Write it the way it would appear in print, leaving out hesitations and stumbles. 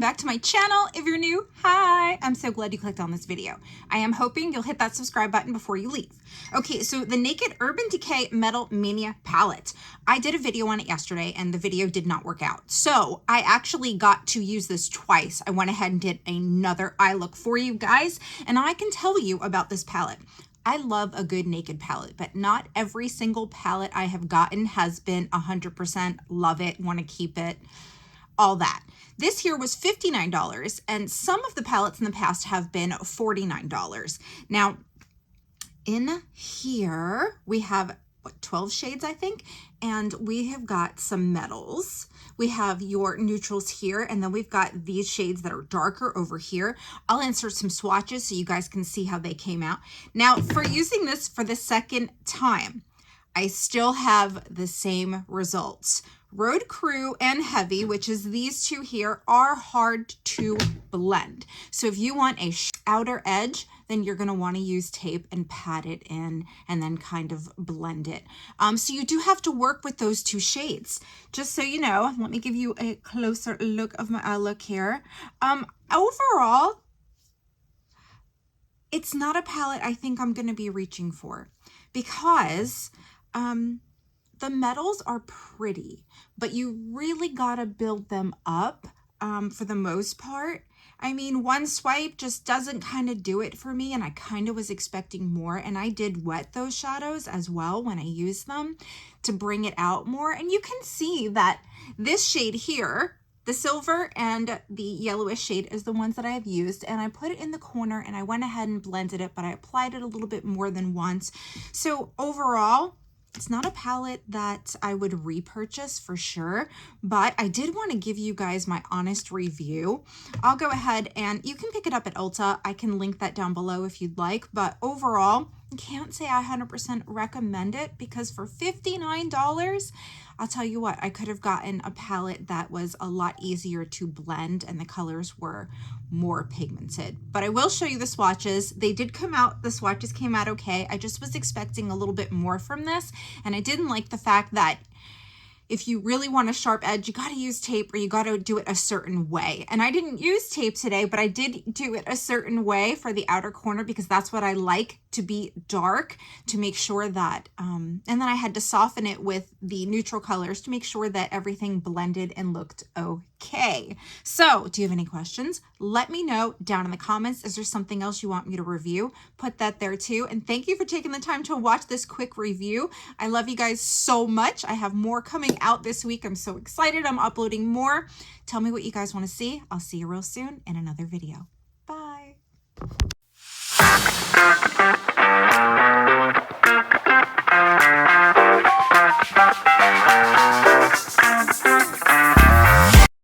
back to my channel. If you're new, hi, I'm so glad you clicked on this video. I am hoping you'll hit that subscribe button before you leave. Okay, so the Naked Urban Decay Metal Mania palette. I did a video on it yesterday and the video did not work out. So I actually got to use this twice. I went ahead and did another eye look for you guys, and I can tell you about this palette. I love a good naked palette, but not every single palette I have gotten has been 100% love it, want to keep it, all that. This here was $59, and some of the palettes in the past have been $49. Now, in here, we have, what, 12 shades, I think, and we have got some metals. We have your neutrals here, and then we've got these shades that are darker over here. I'll insert some swatches so you guys can see how they came out. Now, for using this for the second time, I still have the same results. Road Crew and Heavy, which is these two here, are hard to blend. So if you want a outer edge, then you're going to want to use tape and pat it in and then kind of blend it. So you do have to work with those two shades. Just so you know, let me give you a closer look of my eye look here. Overall, it's not a palette I think I'm going to be reaching for because the metals are pretty, but you really gotta build them up for the most part. I mean, one swipe just doesn't kind of do it for me, and I kind of was expecting more, and I did wet those shadows as well when I used them to bring it out more. And you can see that this shade here, the silver and the yellowish shade, is the ones that I have used, and I put it in the corner and I went ahead and blended it, but I applied it a little bit more than once. So overall, it's not a palette that I would repurchase for sure, but I did want to give you guys my honest review. I'll go ahead and you can pick it up at Ulta. I can link that down below if you'd like, but overall, I can't say I 100% recommend it because for $59, I'll tell you what, I could have gotten a palette that was a lot easier to blend and the colors were more pigmented. But I will show you the swatches. They did come out, the swatches came out okay. I just was expecting a little bit more from this, and I didn't like the fact that if you really want a sharp edge, you got to use tape or you got to do it a certain way. And I didn't use tape today, but I did do it a certain way for the outer corner because that's what I like to be dark, to make sure that, and then I had to soften it with the neutral colors to make sure that everything blended and looked okay. So do you have any questions? Let me know down in the comments. Is there something else you want me to review? Put that there too. And thank you for taking the time to watch this quick review. I love you guys so much. I have more coming out this week. I'm so excited. I'm uploading more. Tell me what you guys want to see. I'll see you real soon in another video. Bye.